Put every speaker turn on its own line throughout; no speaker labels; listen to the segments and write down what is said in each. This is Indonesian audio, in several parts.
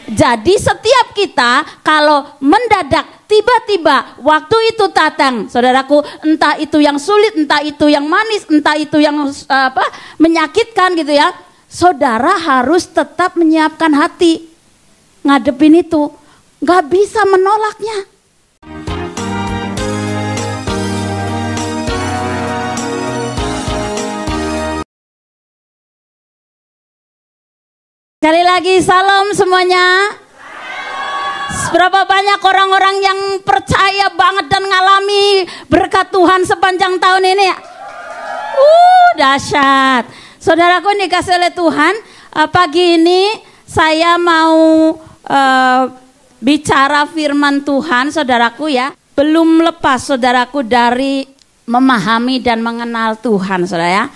Jadi setiap kita kalau mendadak tiba-tiba waktu itu datang, saudaraku, entah itu yang sulit, entah itu yang manis, entah itu yang menyakitkan gitu ya, saudara harus tetap menyiapkan hati ngadepin itu, nggak bisa menolaknya. Sekali lagi salam semuanya. Berapa banyak orang-orang yang percaya banget dan ngalami berkat Tuhan sepanjang tahun ini? Dahsyat. Saudaraku dikasih oleh Tuhan, pagi ini saya mau bicara firman Tuhan, saudaraku ya. Belum lepas saudaraku dari memahami dan mengenal Tuhan, saudara ya.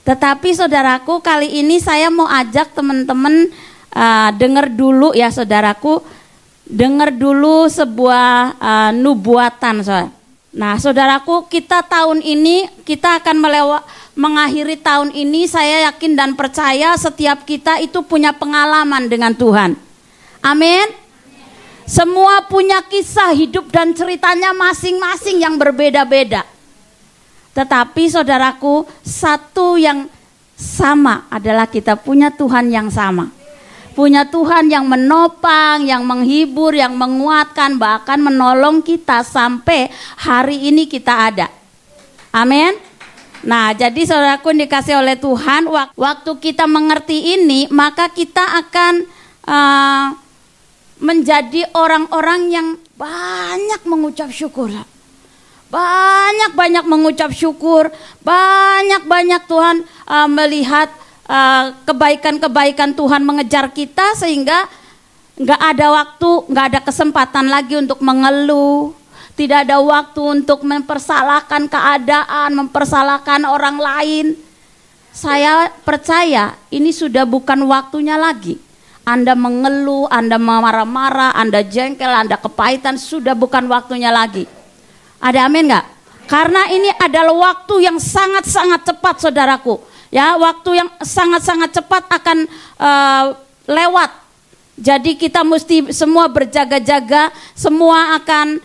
Tetapi saudaraku, kali ini saya mau ajak teman-teman dengar dulu ya saudaraku, dengar dulu sebuah nubuatan, saudara. Nah saudaraku, kita tahun ini kita akan mengakhiri tahun ini, saya yakin dan percaya setiap kita itu punya pengalaman dengan Tuhan. Amin. Semua punya kisah hidup dan ceritanya masing-masing yang berbeda-beda. Tetapi saudaraku, satu yang sama adalah kita punya Tuhan yang sama. Punya Tuhan yang menopang, yang menghibur, yang menguatkan, bahkan menolong kita sampai hari ini kita ada. Amin. Nah, jadi saudaraku dikasih oleh Tuhan, waktu kita mengerti ini, maka kita akan menjadi orang-orang yang banyak mengucap syukur. Banyak-banyak mengucap syukur, banyak-banyak Tuhan melihat kebaikan-kebaikan Tuhan mengejar kita, sehingga nggak ada waktu, nggak ada kesempatan lagi untuk mengeluh, tidak ada waktu untuk mempersalahkan keadaan, mempersalahkan orang lain. Saya percaya ini sudah bukan waktunya lagi. Anda mengeluh, Anda marah-marah, Anda jengkel, Anda kepahitan, sudah bukan waktunya lagi. Ada amin nggak? Karena ini adalah waktu yang sangat-sangat cepat, saudaraku. Ya, waktu yang sangat-sangat cepat akan lewat. Jadi kita mesti semua berjaga-jaga, semua akan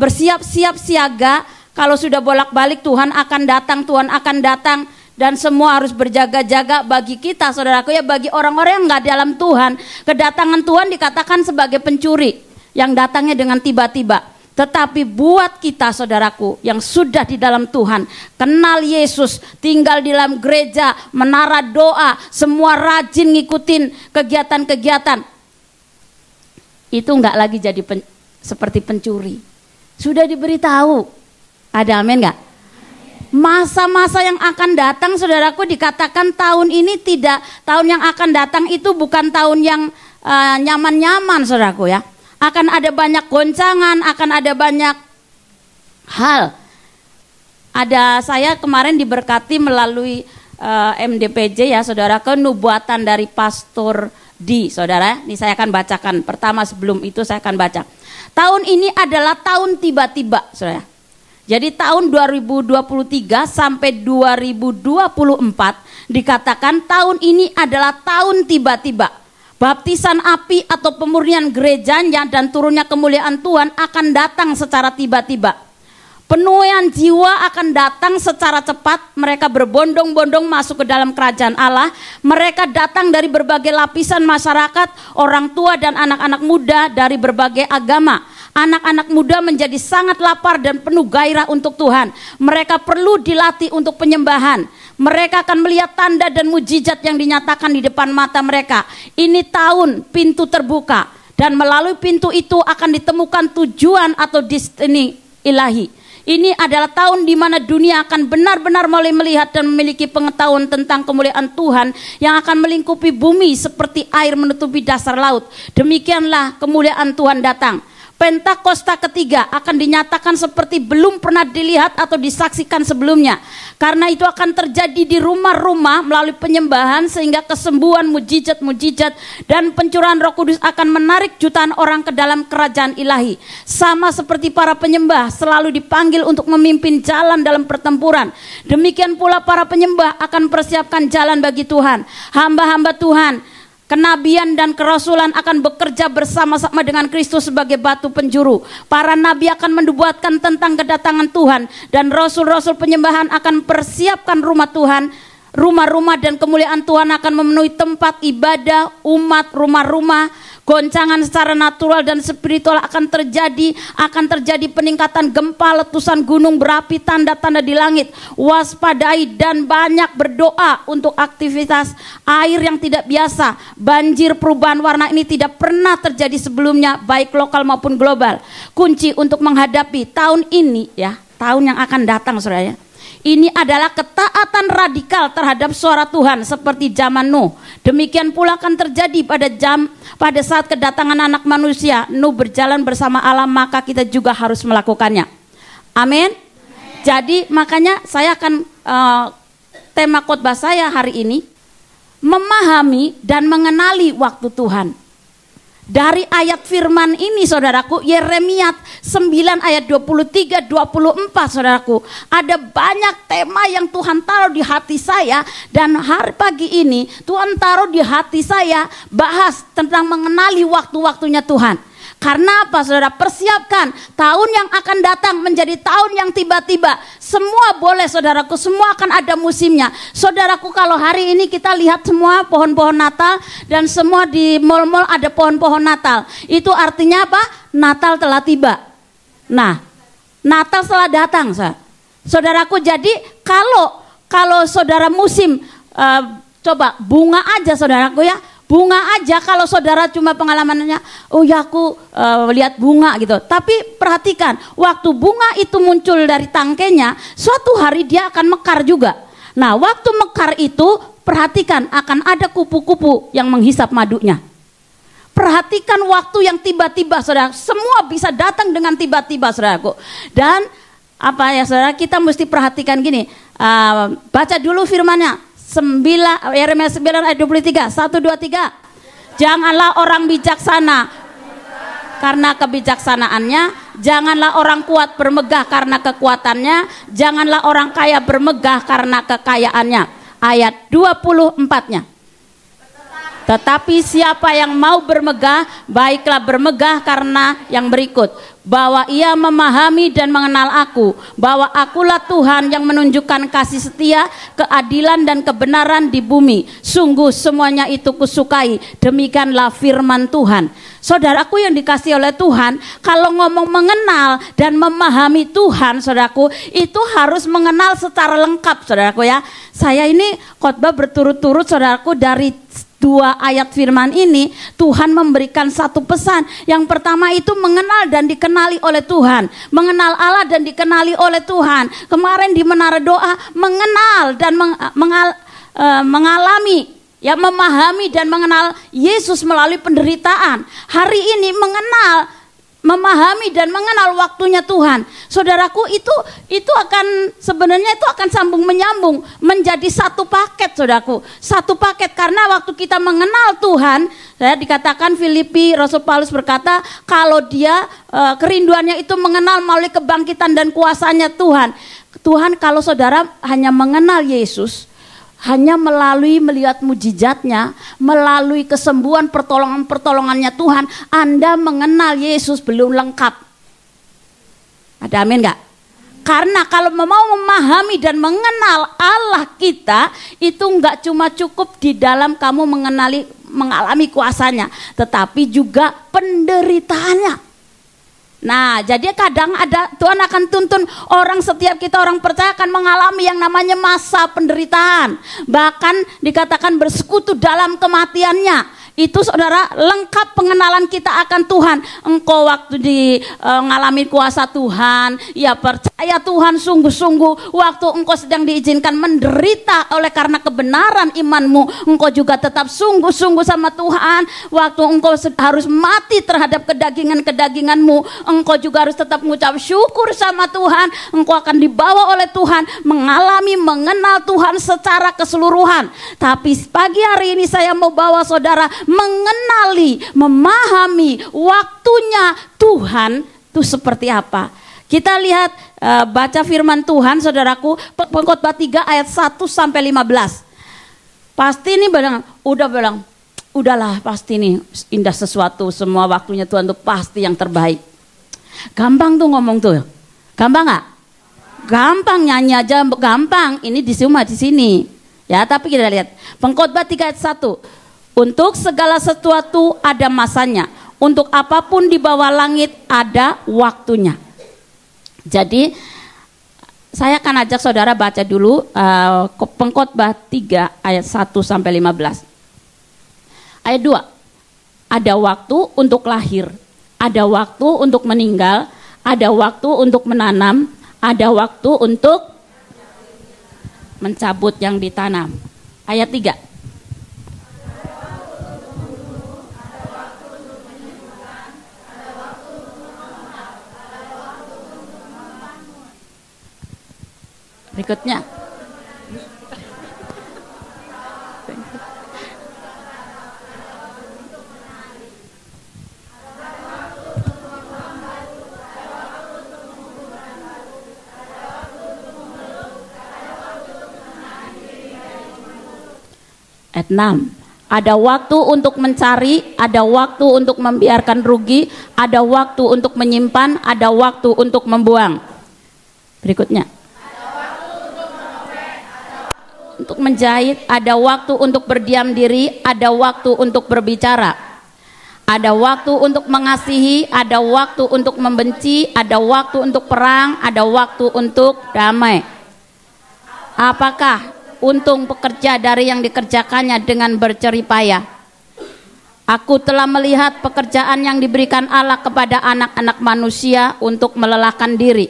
bersiap-siap siaga. Kalau sudah bolak-balik Tuhan akan datang, Tuhan akan datang. Dan semua harus berjaga-jaga bagi kita, saudaraku ya, bagi orang-orang yang nggak dalam Tuhan. Kedatangan Tuhan dikatakan sebagai pencuri yang datangnya dengan tiba-tiba. Tetapi buat kita saudaraku yang sudah di dalam Tuhan, kenal Yesus, tinggal di dalam gereja, menara doa, semua rajin ngikutin kegiatan-kegiatan, itu enggak lagi jadi seperti pencuri. Sudah diberitahu. Ada amin enggak? Masa-masa yang akan datang saudaraku dikatakan tahun ini tidak, tahun yang akan datang itu bukan tahun yang nyaman-nyaman saudaraku ya. Akan ada banyak goncangan, akan ada banyak hal. Saya kemarin diberkati melalui MDPJ ya saudara, nubuatan dari Pastor D, saudara. Ini saya akan bacakan. Pertama sebelum itu saya akan baca. Tahun ini adalah tahun tiba-tiba, saudara. Jadi tahun 2023 sampai 2024 dikatakan tahun ini adalah tahun tiba-tiba. Baptisan api atau pemurnian gerejanya dan turunnya kemuliaan Tuhan akan datang secara tiba-tiba. Penuaian jiwa akan datang secara cepat. Mereka berbondong-bondong masuk ke dalam kerajaan Allah. Mereka datang dari berbagai lapisan masyarakat, orang tua dan anak-anak muda dari berbagai agama. Anak-anak muda menjadi sangat lapar dan penuh gairah untuk Tuhan. Mereka perlu dilatih untuk penyembahan. Mereka akan melihat tanda dan mujizat yang dinyatakan di depan mata mereka. Ini tahun pintu terbuka, dan melalui pintu itu akan ditemukan tujuan atau destiny ilahi. Ini adalah tahun di mana dunia akan benar-benar mulai melihat dan memiliki pengetahuan tentang kemuliaan Tuhan yang akan melingkupi bumi seperti air menutupi dasar laut. Demikianlah kemuliaan Tuhan datang. Pentakosta ketiga akan dinyatakan seperti belum pernah dilihat atau disaksikan sebelumnya. Karena itu akan terjadi di rumah-rumah melalui penyembahan, sehingga kesembuhan, mujizat-mujizat dan pencurahan Roh Kudus akan menarik jutaan orang ke dalam kerajaan ilahi. Sama seperti para penyembah selalu dipanggil untuk memimpin jalan dalam pertempuran, demikian pula para penyembah akan mempersiapkan jalan bagi Tuhan. Hamba-hamba Tuhan Kenabian dan kerasulan akan bekerja bersama-sama dengan Kristus sebagai batu penjuru. Para nabi akan menubuatkan tentang kedatangan Tuhan, dan rasul-rasul penyembahan akan persiapkan rumah Tuhan. Rumah-rumah dan kemuliaan Tuhan akan memenuhi tempat ibadah umat, rumah-rumah. Goncangan secara natural dan spiritual akan terjadi peningkatan gempa, letusan gunung berapi, tanda-tanda di langit. Waspadai dan banyak berdoa untuk aktivitas air yang tidak biasa. Banjir, perubahan warna ini tidak pernah terjadi sebelumnya, baik lokal maupun global. Kunci untuk menghadapi tahun ini, ya, tahun yang akan datang, saudara, ini adalah ketaatan radikal terhadap suara Tuhan seperti zaman Nuh. Demikian pula akan terjadi pada saat kedatangan anak manusia. Nuh berjalan bersama Allah, maka kita juga harus melakukannya. Amin. Jadi makanya saya akan tema khotbah saya hari ini, memahami dan mengenali waktu Tuhan. Dari ayat firman ini, saudaraku, Yeremia 9 ayat 23-24, saudaraku, ada banyak tema yang Tuhan taruh di hati saya. Dan hari pagi ini Tuhan taruh di hati saya bahas tentang mengenali waktu-waktunya Tuhan. Karena apa, saudara? Persiapkan tahun yang akan datang menjadi tahun yang tiba-tiba. Semua boleh, saudaraku, semua akan ada musimnya. Saudaraku, kalau hari ini kita lihat semua pohon-pohon Natal, dan semua di mal-mal ada pohon-pohon Natal. Itu artinya apa? Natal telah tiba. Nah, Natal telah datang, saudaraku. Jadi kalau saudara musim, coba bunga aja, saudaraku, ya. Bunga aja, kalau saudara cuma pengalamannya, oh ya aku lihat bunga gitu. Tapi perhatikan, waktu bunga itu muncul dari tangkainya, suatu hari dia akan mekar juga. Nah, waktu mekar itu, perhatikan, akan ada kupu-kupu yang menghisap madunya. Perhatikan waktu yang tiba-tiba, saudara. Semua bisa datang dengan tiba-tiba, saudaraku. Dan apa ya, saudara, kita mesti perhatikan gini. Baca dulu firman-Nya. Yeremia 9 ayat 23, 1, 2, 3. Janganlah orang bijaksana karena kebijaksanaannya, janganlah orang kuat bermegah karena kekuatannya, janganlah orang kaya bermegah karena kekayaannya. Ayat 24-nya. Tetapi siapa yang mau bermegah, baiklah bermegah karena yang berikut, bahwa ia memahami dan mengenal aku, bahwa akulah Tuhan yang menunjukkan kasih setia, keadilan dan kebenaran di bumi. Sungguh semuanya itu kusukai. Demikianlah firman Tuhan. Saudaraku yang dikasihi oleh Tuhan, kalau ngomong mengenal dan memahami Tuhan, saudaraku, itu harus mengenal secara lengkap, saudaraku, ya. Saya ini khotbah berturut-turut, saudaraku, dari 2 ayat firman ini. Tuhan memberikan satu pesan. Yang pertama itu mengenal dan dikenali oleh Tuhan. Mengenal Allah dan dikenali oleh Tuhan. Kemarin di menara doa, mengenal dan mengalami, ya, memahami dan mengenal Yesus melalui penderitaan. Hari ini mengenal, memahami dan mengenal waktunya Tuhan. Saudaraku, itu akan sebenarnya itu akan sambung menyambung menjadi satu paket, saudaraku. Satu paket, karena waktu kita mengenal Tuhan, saya dikatakan Filipi, Rasul Paulus berkata kalau dia kerinduannya itu mengenal melalui kebangkitan dan kuasanya Tuhan. Tuhan, kalau saudara hanya mengenal Yesus, hanya melalui melihat mujizatnya, melalui kesembuhan, pertolongannya Tuhan, Anda mengenal Yesus belum lengkap. Ada amin gak? Karena kalau mau memahami dan mengenal Allah kita, itu gak cuma cukup di dalam kamu mengalami kuasanya, tetapi juga penderitaannya. Nah, jadi kadang Tuhan akan tuntun orang, setiap kita orang percaya akan mengalami yang namanya masa penderitaan. Bahkan dikatakan bersekutu dalam kematiannya. Itu saudara, lengkap pengenalan kita akan Tuhan. Engkau waktu mengalami kuasa Tuhan, ya percaya Tuhan sungguh-sungguh. Waktu engkau sedang diizinkan menderita oleh karena kebenaran imanmu, engkau juga tetap sungguh-sungguh sama Tuhan. Waktu engkau harus mati terhadap kedaginganmu, engkau juga harus tetap mengucap syukur sama Tuhan. Engkau akan dibawa oleh Tuhan, mengenal Tuhan secara keseluruhan. Tapi pagi hari ini saya mau bawa saudara mengenali, memahami waktunya Tuhan itu seperti apa. Kita lihat, baca firman Tuhan, saudaraku, Pengkhotbah 3 ayat 1 sampai 15. Pasti ini udah bilang, udahlah pasti nih indah sesuatu, semua waktunya Tuhan tuh pasti yang terbaik. Gampang tuh ngomong tuh, gampang nggak? Gampang, nyanyi aja gampang. Ini di sini. Ya, tapi kita lihat Pengkhotbah 3 ayat 1. Untuk segala sesuatu ada masanya, untuk apapun di bawah langit ada waktunya. Jadi saya akan ajak saudara baca dulu Pengkhotbah 3 ayat 1 sampai 15. Ayat 2. Ada waktu untuk lahir, ada waktu untuk meninggal, ada waktu untuk menanam, ada waktu untuk mencabut yang ditanam. Ayat 3. Berikutnya. Ayat 6. Ada waktu untuk mencari, ada waktu untuk membiarkan rugi, ada waktu untuk menyimpan, ada waktu untuk membuang. Berikutnya. Untuk menjahit, ada waktu untuk berdiam diri, ada waktu untuk berbicara. Ada waktu untuk mengasihi, ada waktu untuk membenci, ada waktu untuk perang, ada waktu untuk damai. Apakah untung pekerja dari yang dikerjakannya dengan berjeripayah? Aku telah melihat pekerjaan yang diberikan Allah kepada anak-anak manusia untuk melelahkan diri.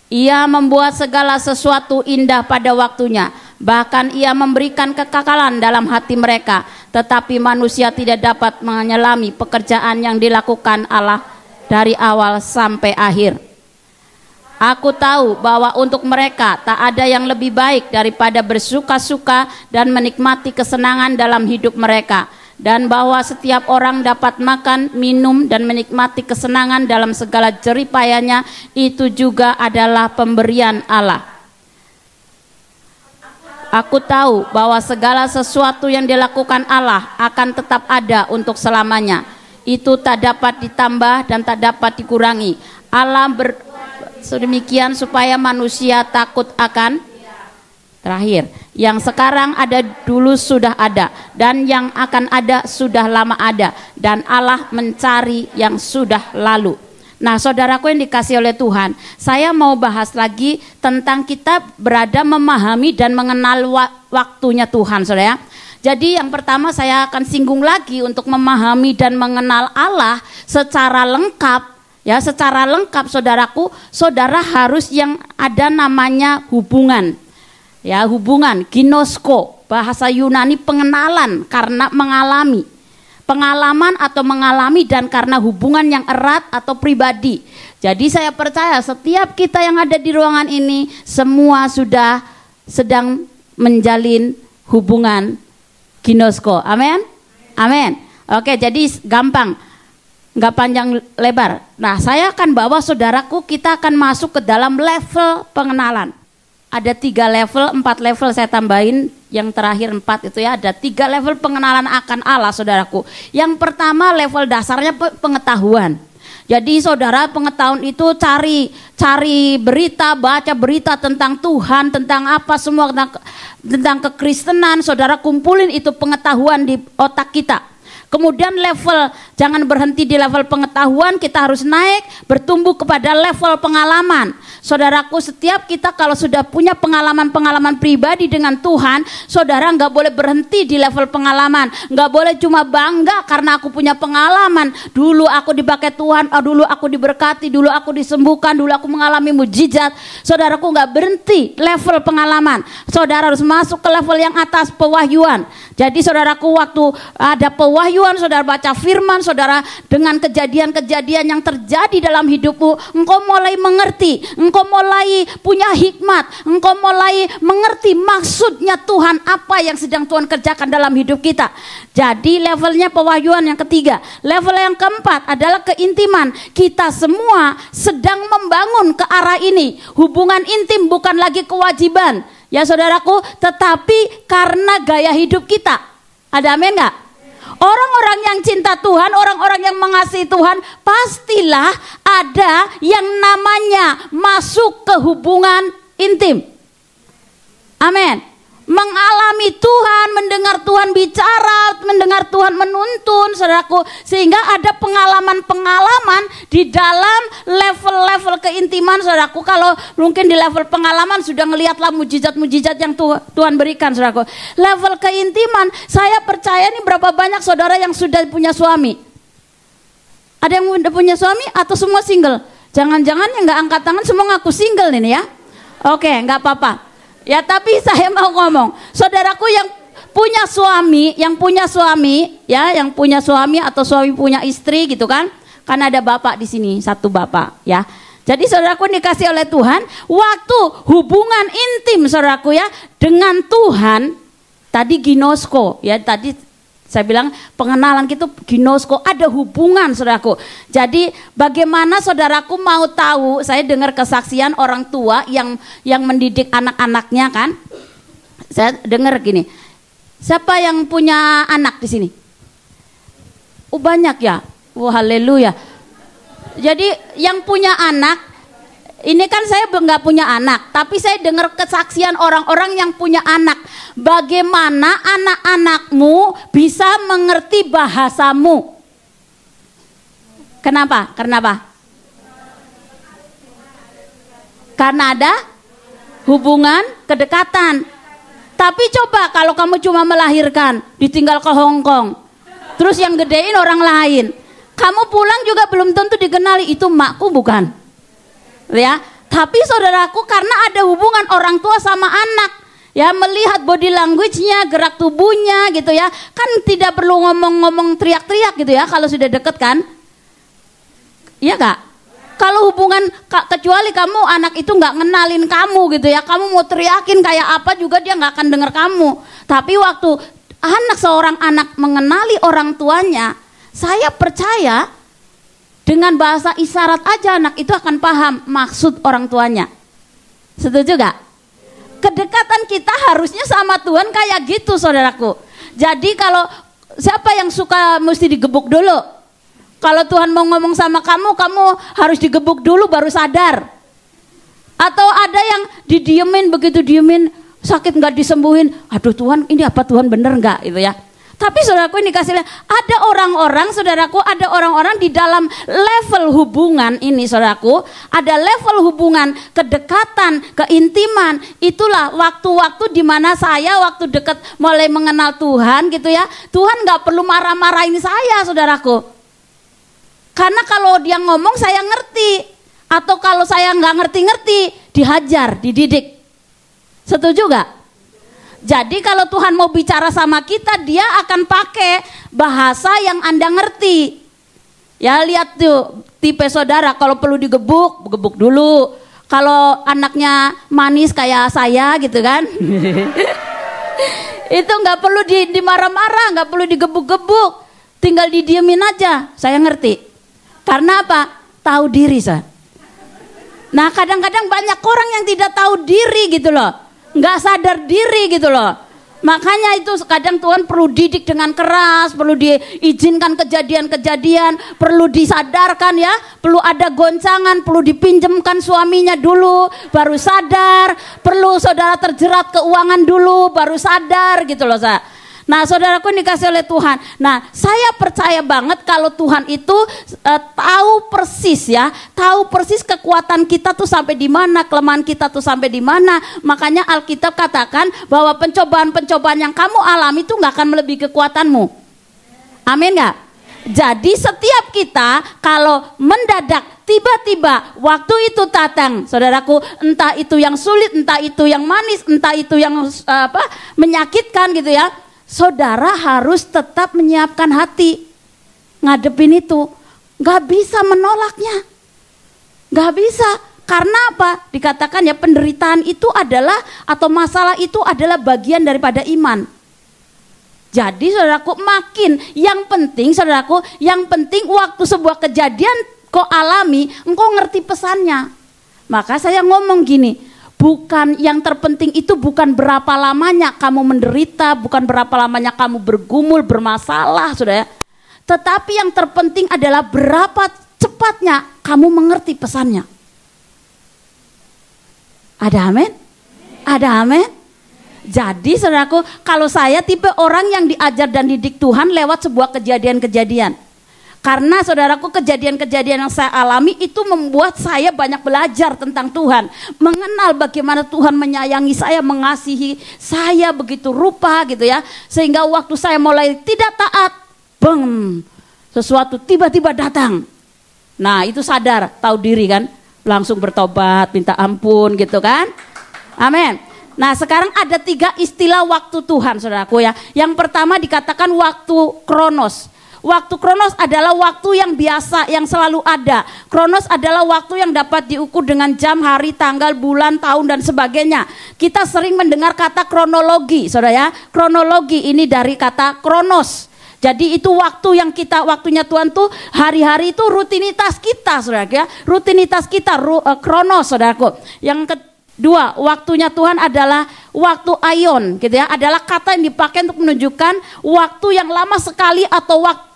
Ia membuat segala sesuatu indah pada waktunya. Bahkan ia memberikan kekekalan dalam hati mereka. Tetapi manusia tidak dapat menyelami pekerjaan yang dilakukan Allah dari awal sampai akhir. Aku tahu bahwa untuk mereka tak ada yang lebih baik daripada bersuka-suka dan menikmati kesenangan dalam hidup mereka. Dan bahwa setiap orang dapat makan, minum, dan menikmati kesenangan dalam segala jeripayanya, itu juga adalah pemberian Allah. Aku tahu bahwa segala sesuatu yang dilakukan Allah akan tetap ada untuk selamanya. Itu tak dapat ditambah dan tak dapat dikurangi. Allah sedemikian supaya manusia takut akan terakhir. Yang sekarang ada dulu sudah ada, dan yang akan ada sudah lama ada, dan Allah mencari yang sudah lalu. Nah, saudaraku yang dikasihi oleh Tuhan, saya mau bahas lagi tentang kita berada memahami dan mengenal waktunya Tuhan, saudara. Jadi yang pertama saya akan singgung lagi untuk memahami dan mengenal Allah secara lengkap. Ya, secara lengkap saudaraku, saudara harus yang ada namanya hubungan. Ya, hubungan, ginosko, bahasa Yunani pengenalan karena mengalami. Pengalaman atau mengalami dan karena hubungan yang erat atau pribadi. Jadi saya percaya setiap kita yang ada di ruangan ini semua sudah sedang menjalin hubungan ginosko. Amin? Amin. Oke, jadi gampang, nggak panjang lebar. Nah, saya akan bawa saudaraku, kita akan masuk ke dalam level pengenalan. Ada 3 level, 4 level saya tambahin, yang terakhir 4 itu ya, ada 3 level pengenalan akan Allah, saudaraku. Yang pertama level dasarnya pengetahuan. Jadi saudara, pengetahuan itu cari berita, baca berita tentang Tuhan, tentang apa semua, tentang kekristenan, saudara kumpulin itu pengetahuan di otak kita. Kemudian level, jangan berhenti di level pengetahuan, kita harus naik, bertumbuh kepada level pengalaman. Saudaraku, setiap kita kalau sudah punya pengalaman-pengalaman pribadi dengan Tuhan, saudara nggak boleh berhenti di level pengalaman. Nggak boleh cuma bangga karena aku punya pengalaman. Dulu aku dipakai Tuhan, dulu aku diberkati, dulu aku disembuhkan, dulu aku mengalami mujizat. Saudaraku, nggak berhenti level pengalaman. Saudara harus masuk ke level yang atas, pewahyuan. Jadi saudaraku, waktu ada pewahyuan, saudara baca firman, saudara dengan kejadian-kejadian yang terjadi dalam hidupmu, engkau mulai mengerti, engkau mulai punya hikmat, engkau mulai mengerti maksudnya Tuhan, apa yang sedang Tuhan kerjakan dalam hidup kita. Jadi levelnya pewahyuan yang ketiga. Level yang keempat adalah keintiman. Kita semua sedang membangun ke arah ini. Hubungan intim bukan lagi kewajiban, ya saudaraku, tetapi karena gaya hidup kita. Ada amin nggak? Orang-orang yang cinta Tuhan, orang-orang yang mengasihi Tuhan, pastilah ada yang namanya masuk ke hubungan intim. Amin. Mengalami Tuhan, mendengar Tuhan bicara, mendengar Tuhan menuntun, saudaraku, sehingga ada pengalaman-pengalaman di dalam level-level keintiman, saudaraku. Kalau mungkin di level pengalaman sudah ngelihatlah mujizat-mujizat yang Tuhan berikan, saudaraku. Level keintiman, saya percaya nih berapa banyak saudara yang sudah punya suami. Ada yang udah punya suami atau semua single? Jangan-jangan yang nggak angkat tangan semua ngaku single ini ya? Oke, nggak apa-apa. Ya, tapi saya mau ngomong, saudaraku yang punya suami, yang punya suami atau suami punya istri gitu kan ada bapak di sini, satu bapak ya. Jadi saudaraku dikasih oleh Tuhan, waktu hubungan intim saudaraku ya dengan Tuhan, tadi ginosko ya, tadi saya bilang pengenalan itu ginosko, ada hubungan saudaraku. Jadi bagaimana saudaraku mau tahu, saya dengar kesaksian orang tua yang mendidik anak-anaknya kan. Saya dengar gini, siapa yang punya anak di sini? Oh banyak ya, oh haleluya. Jadi yang punya anak, ini kan saya nggak punya anak, tapi saya dengar kesaksian orang-orang yang punya anak. Bagaimana anak-anakmu bisa mengerti bahasamu? Kenapa? Karena ada hubungan kedekatan. Tapi coba kalau kamu cuma melahirkan, ditinggal ke Hong Kong, terus yang gedein orang lain, kamu pulang juga belum tentu dikenali itu makku bukan? Ya, tapi saudaraku karena ada hubungan orang tua sama anak, ya melihat body language-nya, gerak tubuhnya gitu ya, kan tidak perlu ngomong-ngomong teriak-teriak gitu ya kalau sudah deket kan, iya gak? Kalau hubungan kecuali kamu anak itu nggak ngenalin kamu gitu ya, kamu mau teriakin kayak apa juga dia nggak akan dengar kamu. Tapi waktu seorang anak mengenali orang tuanya, saya percaya dengan bahasa isyarat aja anak itu akan paham maksud orang tuanya. Setuju gak? Kedekatan kita harusnya sama Tuhan kayak gitu saudaraku. Jadi kalau siapa yang suka mesti digebuk dulu? Kalau Tuhan mau ngomong sama kamu, kamu harus digebuk dulu baru sadar. Atau ada yang didiemin, begitu diemin sakit gak disembuhin. Aduh Tuhan, ini apa Tuhan bener gak gitu ya. Tapi saudaraku ini kasih lihat, ada orang-orang saudaraku, ada orang-orang di dalam level hubungan ini saudaraku, ada level hubungan kedekatan, keintiman. Itulah waktu-waktu di mana saya waktu dekat mulai mengenal Tuhan gitu ya, Tuhan nggak perlu marah-marahin saya saudaraku. Karena kalau dia ngomong saya ngerti, atau kalau saya nggak ngerti-ngerti dihajar, dididik. Setuju gak? Jadi kalau Tuhan mau bicara sama kita, dia akan pakai bahasa yang Anda ngerti. Ya lihat tuh tipe saudara, kalau perlu digebuk, gebuk dulu. Kalau anaknya manis kayak saya gitu kan. Itu nggak perlu dimarah-marah, nggak perlu digebuk-gebuk. Tinggal didiemin aja, saya ngerti. Karena apa? Tahu diri saya. Nah kadang-kadang banyak orang yang tidak tahu diri gitu loh. Nggak sadar diri gitu loh. Makanya itu kadang Tuhan perlu didik dengan keras, perlu diizinkan kejadian-kejadian, perlu disadarkan ya, perlu ada goncangan, perlu dipinjamkan suaminya dulu baru sadar, perlu saudara terjerat keuangan dulu baru sadar gitu loh saya. Nah saudaraku dikasih oleh Tuhan. Nah saya percaya banget kalau Tuhan itu tahu persis ya, tahu persis kekuatan kita tuh sampai di mana, kelemahan kita tuh sampai di mana. Makanya Alkitab katakan bahwa pencobaan-pencobaan yang kamu alami itu nggak akan melebihi kekuatanmu. Amin nggak? Jadi setiap kita kalau mendadak tiba-tiba waktu itu datang, saudaraku, entah itu yang sulit, entah itu yang manis, entah itu yang menyakitkan gitu ya. Saudara harus tetap menyiapkan hati ngadepin itu, nggak bisa menolaknya, nggak bisa. Karena apa? Dikatakan ya penderitaan itu adalah atau masalah itu adalah bagian daripada iman. Jadi saudaraku makin yang penting saudaraku, yang penting waktu sebuah kejadian kau alami, engkau ngerti pesannya. Maka saya ngomong gini, Bukan yang terpenting itu bukan berapa lamanya kamu menderita, bukan berapa lamanya kamu bergumul, bermasalah, Saudara. Tetapi yang terpenting adalah berapa cepatnya kamu mengerti pesannya. Ada amin? Ada amin? Jadi saudaraku, kalau saya tipe orang yang diajar dan didik Tuhan lewat sebuah kejadian-kejadian. Karena saudaraku, kejadian-kejadian yang saya alami itu membuat saya banyak belajar tentang Tuhan. Mengenal bagaimana Tuhan menyayangi saya, mengasihi saya begitu rupa gitu ya. Sehingga waktu saya mulai tidak taat, sesuatu tiba-tiba datang. Nah itu sadar, tahu diri kan. Langsung bertobat, minta ampun gitu kan. Amin. Nah sekarang ada 3 istilah waktu Tuhan saudaraku ya. Yang pertama dikatakan waktu kronos. Waktu kronos adalah waktu yang biasa, yang selalu ada. Kronos adalah waktu yang dapat diukur dengan jam, hari, tanggal, bulan, tahun dan sebagainya. Kita sering mendengar kata kronologi, saudara ya. Kronologi ini dari kata kronos. Jadi itu waktu yang waktunya Tuhan tuh hari-hari itu rutinitas kita, saudara ya. Rutinitas kita, kronos, saudaraku. Yang kedua, waktunya Tuhan adalah waktu aion, gitu ya. Adalah kata yang dipakai untuk menunjukkan waktu yang lama sekali atau waktu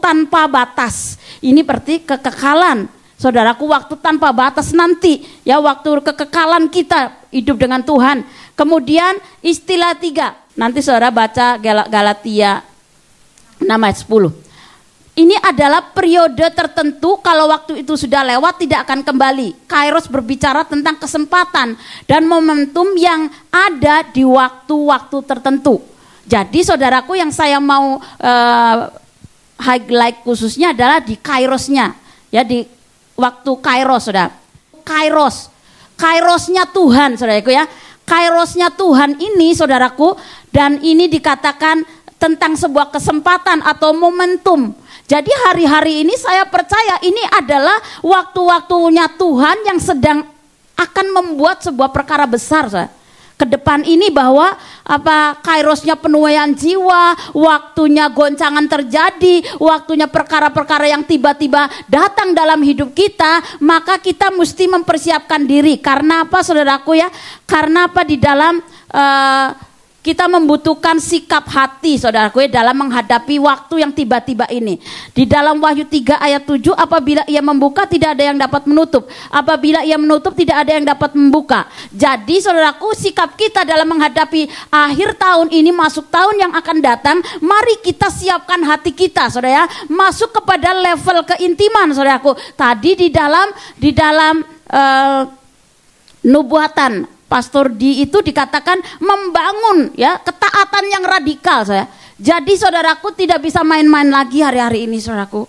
tanpa batas. Ini berarti kekekalan, saudaraku, waktu tanpa batas nanti, ya, waktu kekekalan kita hidup dengan Tuhan. Kemudian istilah 3, nanti saudara baca Galatia 6 ayat 10. Ini adalah periode tertentu, kalau waktu itu sudah lewat tidak akan kembali. Kairos berbicara tentang kesempatan dan momentum yang ada di waktu-waktu tertentu. Jadi saudaraku, yang saya mau highlight khususnya adalah di kairosnya, ya, di waktu kairos, saudara. Kairosnya Tuhan, saudaraku ya. Kairosnya Tuhan ini, saudaraku, dan ini dikatakan tentang sebuah kesempatan atau momentum. Jadi hari-hari ini saya percaya ini adalah waktu-waktunya Tuhan yang sedang akan membuat sebuah perkara besar, saudara. Ke depan ini, bahwa kairosnya penuaian jiwa, waktunya goncangan terjadi, waktunya perkara-perkara yang tiba-tiba datang dalam hidup kita, maka kita mesti mempersiapkan diri. Karena apa, saudaraku ya? Karena apa? Di dalam kita membutuhkan sikap hati, saudaraku, dalam menghadapi waktu yang tiba-tiba ini. Di dalam Wahyu 3 ayat 7, apabila ia membuka tidak ada yang dapat menutup, apabila ia menutup tidak ada yang dapat membuka. Jadi saudaraku, sikap kita dalam menghadapi akhir tahun ini, masuk tahun yang akan datang, mari kita siapkan hati kita, saudara ya, masuk kepada level keintiman, saudaraku. Tadi di dalam nubuatan Pastor D itu dikatakan membangun, ya, ketaatan yang radikal, saya. Jadi saudaraku, tidak bisa main-main lagi hari-hari ini, saudaraku.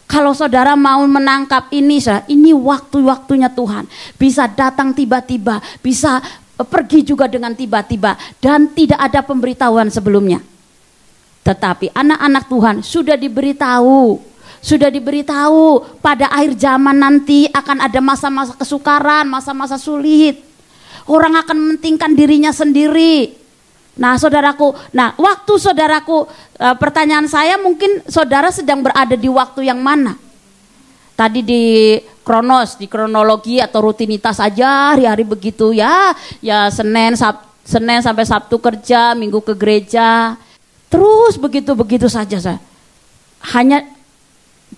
Kalau saudara mau menangkap ini, ini waktu-waktunya Tuhan. Bisa datang tiba-tiba, bisa pergi juga dengan tiba-tiba, dan tidak ada pemberitahuan sebelumnya. Tetapi anak-anak Tuhan sudah diberitahu pada akhir zaman nanti akan ada masa-masa kesukaran, masa-masa sulit. Orang akan mementingkan dirinya sendiri. Nah saudaraku, waktu saudaraku, pertanyaan saya, mungkin saudara sedang berada di waktu yang mana? Tadi di kronologi atau rutinitas aja, hari-hari begitu ya Senin sampai Sabtu kerja, Minggu ke gereja, terus begitu saja, saya. Hanya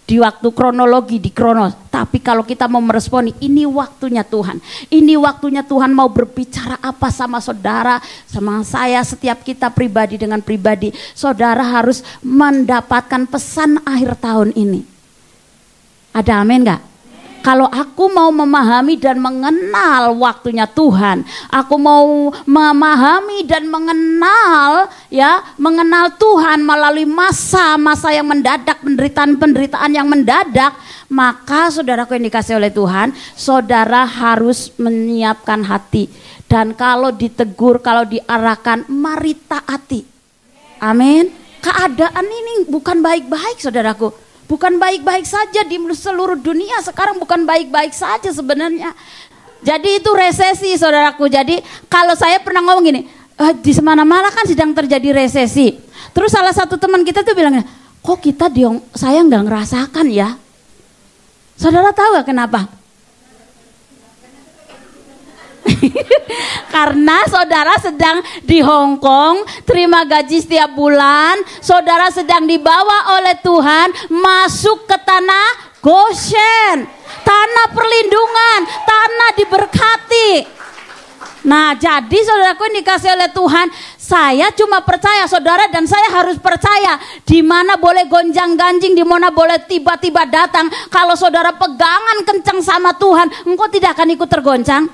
di waktu kronologi, di kronos. Tapi kalau kita mau meresponi, ini waktunya Tuhan. Ini waktunya Tuhan mau berbicara apa sama saudara, sama saya, setiap kita pribadi dengan pribadi. Saudara harus mendapatkan pesan akhir tahun ini. Ada amin gak? Kalau aku mau memahami dan mengenal waktunya Tuhan, aku mau memahami dan mengenal Tuhan melalui masa-masa yang mendadak, penderitaan yang mendadak, maka saudaraku yang dikasih oleh Tuhan, saudara harus menyiapkan hati. Dan kalau ditegur, kalau diarahkan, mari taati. Amin. Keadaan ini bukan baik-baik, saudaraku. Bukan baik-baik saja di seluruh dunia sekarang, bukan baik-baik saja sebenarnya. Jadi itu resesi, saudaraku. Jadi kalau saya pernah ngomong gini, di mana-mana kan sedang terjadi resesi. Terus salah satu teman kita tuh bilang, kok saya nggak ngerasakan ya? Saudara tahu gak kenapa? Karena saudara sedang di Hong Kong, terima gaji setiap bulan, saudara sedang dibawa oleh Tuhan masuk ke tanah Goshen, tanah perlindungan, tanah diberkati. Nah, jadi saudaraku yang dikasih oleh Tuhan, saya cuma percaya saudara, dan saya harus percaya di mana boleh gonjang-ganjing, di mana boleh tiba-tiba datang. Kalau saudara pegangan kencang sama Tuhan, engkau tidak akan ikut tergoncang.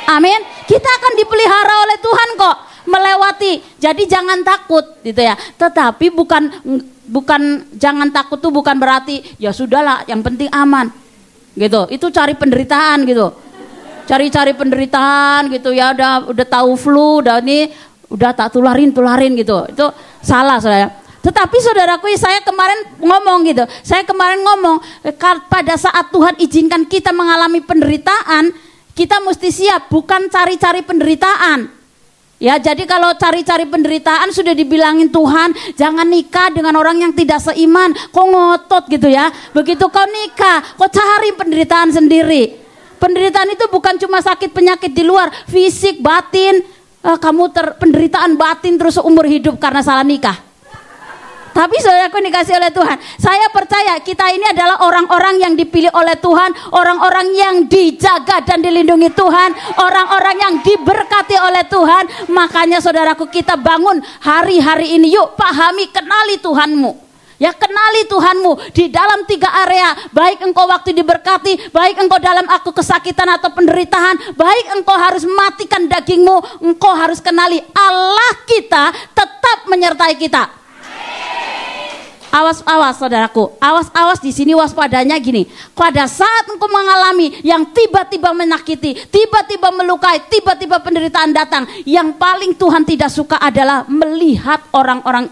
Amin. Kita akan dipelihara oleh Tuhan kok, melewati. Jadi jangan takut gitu ya. Tetapi bukan jangan takut tuh bukan berarti ya sudahlah, yang penting aman. Gitu. Itu cari penderitaan gitu. Cari-cari penderitaan gitu ya, udah tahu flu, udah tak tularin gitu. Itu salah saudara. Tetapi saudaraku, saya kemarin ngomong gitu. Pada saat Tuhan izinkan kita mengalami penderitaan, kita mesti siap, bukan cari-cari penderitaan. Ya, jadi kalau cari-cari penderitaan sudah dibilangin Tuhan, jangan nikah dengan orang yang tidak seiman. Kok ngotot gitu ya. Begitu kau nikah, kau cari penderitaan sendiri. Penderitaan itu bukan cuma sakit penyakit di luar, fisik, batin. Kamu penderitaan batin terus seumur hidup karena salah nikah. Tapi saudaraku dikasih oleh Tuhan, saya percaya kita ini adalah orang-orang yang dipilih oleh Tuhan, orang-orang yang dijaga dan dilindungi Tuhan, orang-orang yang diberkati oleh Tuhan. Makanya saudaraku, kita bangun hari-hari ini, yuk pahami, kenali Tuhanmu. Ya, kenali Tuhanmu di dalam 3 area. Baik engkau waktu diberkati, baik engkau dalam aku kesakitan atau penderitaan, baik engkau harus matikan dagingmu, engkau harus kenali Allah kita tetap menyertai kita. Awas-awas saudaraku, awas-awas di sini waspadanya gini. Pada saat engkau mengalami yang tiba-tiba menyakiti, tiba-tiba melukai, tiba-tiba penderitaan datang, yang paling Tuhan tidak suka adalah melihat orang-orang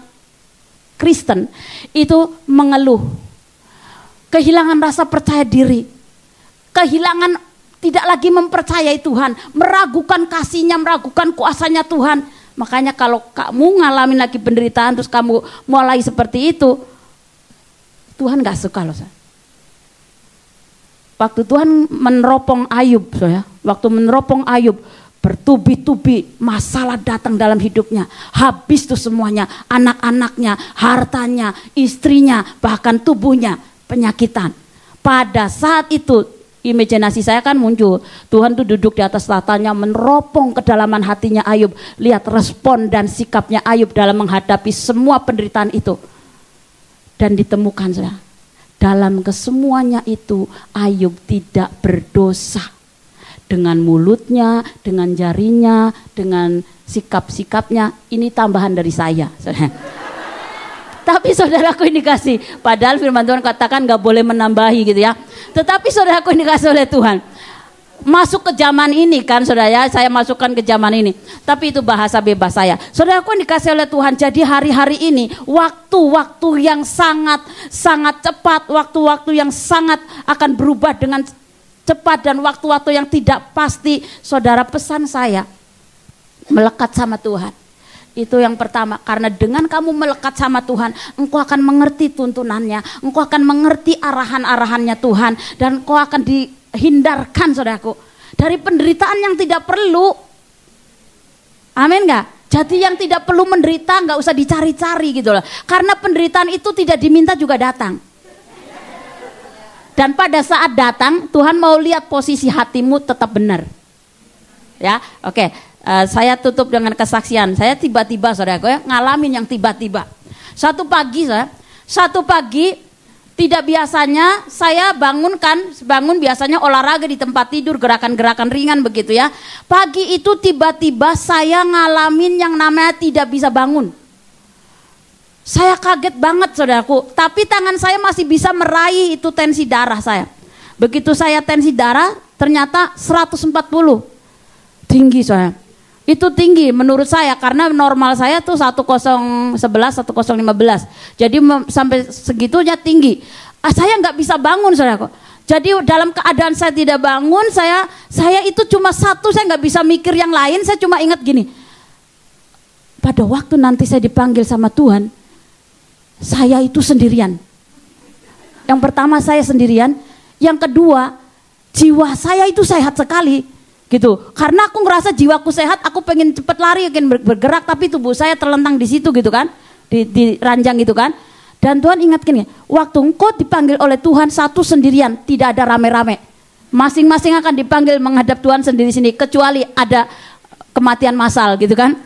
Kristen itu mengeluh, kehilangan rasa percaya diri, kehilangan, tidak lagi mempercayai Tuhan, meragukan kasih-Nya, meragukan kuasanya Tuhan. Makanya kalau kamu ngalamin lagi penderitaan terus kamu mulai seperti itu, Tuhan gak suka loh. Waktu Tuhan meneropong Ayub, bertubi-tubi masalah datang dalam hidupnya, habis tuh semuanya, anak-anaknya, hartanya, istrinya, bahkan tubuhnya penyakitan. Pada saat itu imajinasi saya kan muncul, Tuhan tuh duduk di atas tatanya, meneropong kedalaman hatinya Ayub. Lihat respon dan sikapnya Ayub dalam menghadapi semua penderitaan itu. Dan ditemukan saudara, dalam kesemuanya itu Ayub tidak berdosa. Dengan mulutnya, dengan jarinya, dengan sikap-sikapnya, ini tambahan dari saya. Tapi saudaraku ini kasih, padahal firman Tuhan katakan gak boleh menambahi gitu ya. Tetapi saudaraku ini kasih oleh Tuhan. Masuk ke zaman ini kan saudara ya, saya masukkan ke zaman ini. Tapi itu bahasa bebas saya. Saudaraku yang dikasih oleh Tuhan, jadi hari-hari ini waktu-waktu yang sangat cepat, waktu-waktu yang sangat akan berubah dengan cepat, dan waktu-waktu yang tidak pasti. Saudara, pesan saya melekat sama Tuhan. Itu yang pertama, karena dengan kamu melekat sama Tuhan, engkau akan mengerti tuntunannya, engkau akan mengerti arahan-arahannya Tuhan, dan engkau akan dihindarkan saudaraku dari penderitaan yang tidak perlu. Amin gak? Jadi yang tidak perlu menderita gak usah dicari-cari gitu loh, karena penderitaan itu tidak diminta juga datang. Dan pada saat datang, Tuhan mau lihat posisi hatimu tetap benar. Ya, oke. Saya tutup dengan kesaksian. Saya tiba-tiba, saudaraku ya, ngalamin yang tiba-tiba. Satu pagi tidak biasanya saya bangun biasanya olahraga di tempat tidur, gerakan-gerakan ringan begitu ya. Pagi itu tiba-tiba saya ngalamin yang namanya tidak bisa bangun. Saya kaget banget saudaraku, tapi tangan saya masih bisa meraih itu tensi darah saya. Begitu saya tensi darah, ternyata 140. Tinggi saya. Itu tinggi menurut saya, karena normal saya tuh 1011, 1015. Jadi sampai segitunya tinggi. Saya nggak bisa bangun saudaraku. Jadi dalam keadaan saya tidak bangun, saya itu cuma satu, saya nggak bisa mikir yang lain, saya cuma ingat gini. Pada waktu nanti saya dipanggil sama Tuhan, saya itu sendirian. Yang pertama saya sendirian, yang kedua jiwa saya itu sehat sekali. gitu. Karena aku ngerasa jiwaku sehat, aku pengen cepet lari, pengen bergerak, tapi tubuh saya terlentang di situ gitu kan, di ranjang gitu kan. Dan Tuhan ingatkan ya, waktu engkau dipanggil oleh Tuhan satu sendirian, tidak ada rame-rame. Masing-masing akan dipanggil menghadap Tuhan sendiri-sendiri, kecuali ada kematian massal gitu kan.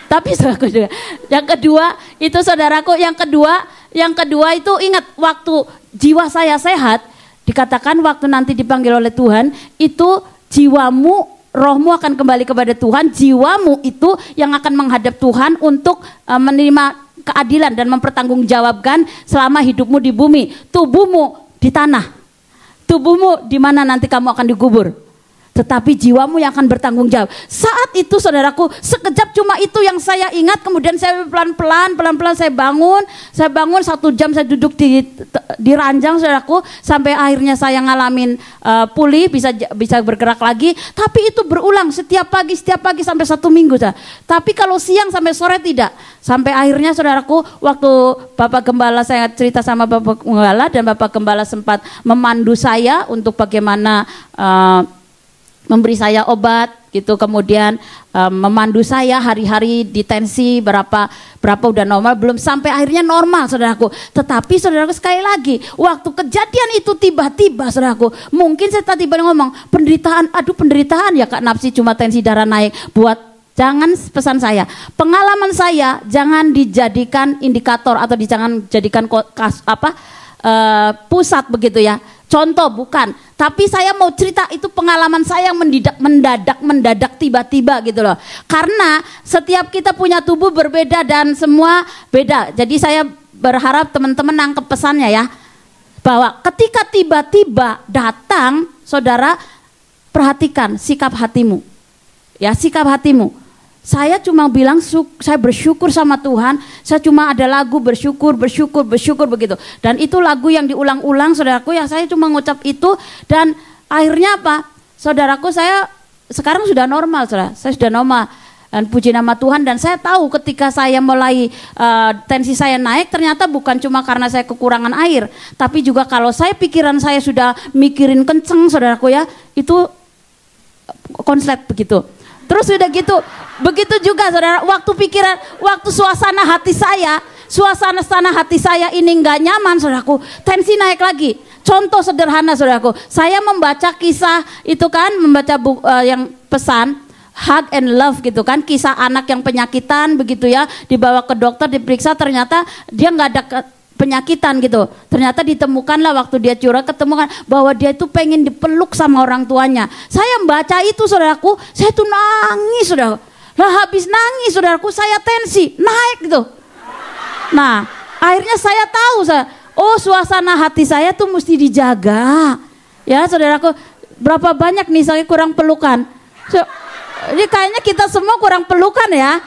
Tapi saudaraku juga, yang kedua itu saudaraku, yang kedua itu ingat, waktu jiwa saya sehat, dikatakan waktu nanti dipanggil oleh Tuhan, itu jiwamu, rohmu akan kembali kepada Tuhan, jiwamu itu yang akan menghadap Tuhan untuk menerima keadilan dan mempertanggungjawabkan selama hidupmu di bumi. Tubuhmu di tanah, tubuhmu di mana nanti kamu akan dikubur. Tetapi jiwamu yang akan bertanggung jawab. Saat itu saudaraku, sekejap cuma itu yang saya ingat. Kemudian saya pelan-pelan saya bangun 1 jam saya duduk di ranjang saudaraku, sampai akhirnya saya ngalamin pulih, bisa bergerak lagi. Tapi itu berulang setiap pagi sampai 1 minggu. Tapi kalau siang sampai sore tidak. Sampai akhirnya saudaraku, waktu Bapak Gembala, saya cerita sama Bapak Gembala, dan Bapak Gembala sempat memandu saya untuk bagaimana memberi saya obat gitu, kemudian memandu saya hari-hari di tensi berapa udah normal belum, sampai akhirnya normal saudaraku. Tetapi saudaraku, sekali lagi, waktu kejadian itu tiba-tiba saudaraku, mungkin saya tiba-tiba ngomong penderitaan ya Kak Napsi, cuma tensi darah naik. Jangan, pesan saya, pengalaman saya jangan dijadikan indikator atau jangan jadikan pusat begitu ya. Contoh bukan, tapi saya mau cerita itu pengalaman saya yang mendadak tiba-tiba gitu loh. Karena setiap kita punya tubuh berbeda dan semua beda. Jadi saya berharap teman-teman nangkep pesannya ya, bahwa ketika tiba-tiba datang, saudara perhatikan sikap hatimu. Ya, sikap hatimu. Saya cuma bilang saya bersyukur sama Tuhan. Saya cuma ada lagu bersyukur begitu. Dan itu lagu yang diulang-ulang saudaraku, ya saya cuma ngucap itu. Dan akhirnya apa? Saudaraku, saya sekarang sudah normal, saudara. Saya sudah normal. Dan puji nama Tuhan. Dan saya tahu ketika saya mulai tensi saya naik, ternyata bukan cuma karena saya kekurangan air, tapi juga kalau pikiran saya sudah mikirin kenceng saudaraku ya, itu konslet begitu. Terus udah gitu, begitu juga saudara, waktu suasana hati saya ini nggak nyaman saudaraku, tensi naik lagi. Contoh sederhana saudaraku, saya membaca kisah itu kan, membaca buku yang pesan Hug and Love gitu kan, kisah anak yang penyakitan begitu ya, dibawa ke dokter, diperiksa, ternyata dia nggak ada penyakitan gitu. Ternyata ditemukanlah waktu dia curhat, ketemukan bahwa dia itu pengen dipeluk sama orang tuanya. Saya membaca itu saudaraku, saya tuh nangis saudaraku. Lah habis nangis saudaraku, saya tensi naik gitu. Nah akhirnya saya tahu, suasana hati saya tuh mesti dijaga. Ya saudaraku, berapa banyak nih saya kurang pelukan. Ini kayaknya kita semua kurang pelukan ya.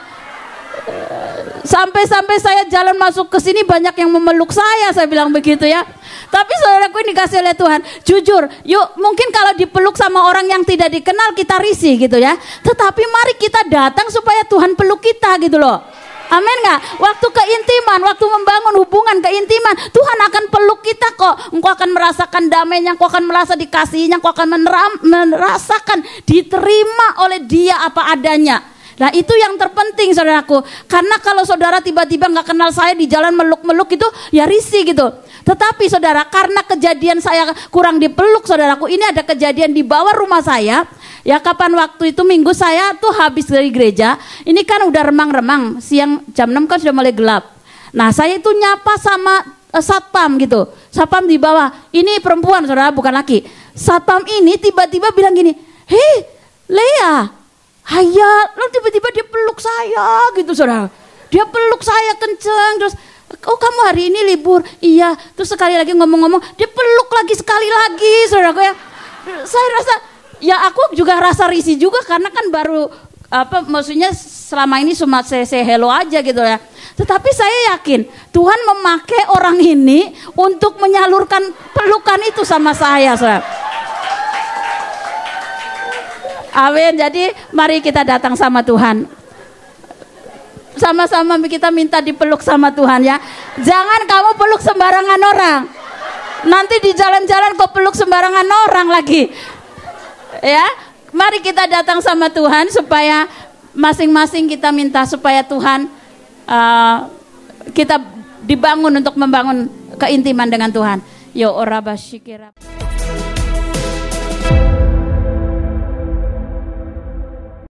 Sampai saya jalan masuk ke sini banyak yang memeluk saya bilang begitu ya. Tapi saudaraku, ini dikasih oleh Tuhan. Jujur, yuk mungkin kalau dipeluk sama orang yang tidak dikenal kita risih gitu ya. Tetapi mari kita datang supaya Tuhan peluk kita gitu loh. Amin gak? Waktu keintiman, waktu membangun hubungan keintiman, Tuhan akan peluk kita kok. Engkau akan merasakan damainya, engkau akan merasa dikasihinya, engkau akan merasakan diterima oleh Dia apa adanya. Nah itu yang terpenting saudaraku. Karena kalau saudara tiba-tiba gak kenal saya di jalan meluk-meluk itu, ya risih gitu. Tetapi saudara, karena kejadian saya kurang dipeluk saudaraku, ini ada kejadian di bawah rumah saya. Ya kapan waktu itu Minggu saya tuh habis dari gereja, ini kan udah remang-remang, siang jam 6 kan sudah mulai gelap. Nah saya itu nyapa sama satpam gitu, satpam di bawah, ini perempuan saudara bukan laki. Satpam ini tiba-tiba bilang gini, hei Lea, hayya, lalu tiba-tiba dia peluk saya gitu saudara. Dia peluk saya kenceng, terus oh kamu hari ini libur? Iya. Terus sekali lagi ngomong-ngomong, dia peluk lagi sekali lagi saudaraku ya. Saya rasa, ya aku juga rasa risih juga karena kan baru maksudnya selama ini cuma say hello aja gitu ya. Tetapi saya yakin Tuhan memakai orang ini untuk menyalurkan pelukan itu sama saya saudara. Amin. Jadi mari kita datang sama Tuhan. Sama-sama kita minta dipeluk sama Tuhan ya. Jangan kamu peluk sembarangan orang. Nanti di jalan-jalan kau peluk sembarangan orang lagi. Ya, Mari kita datang sama Tuhan supaya masing-masing kita minta supaya Tuhan kita dibangun untuk membangun keintiman dengan Tuhan. Yo ora basyikira.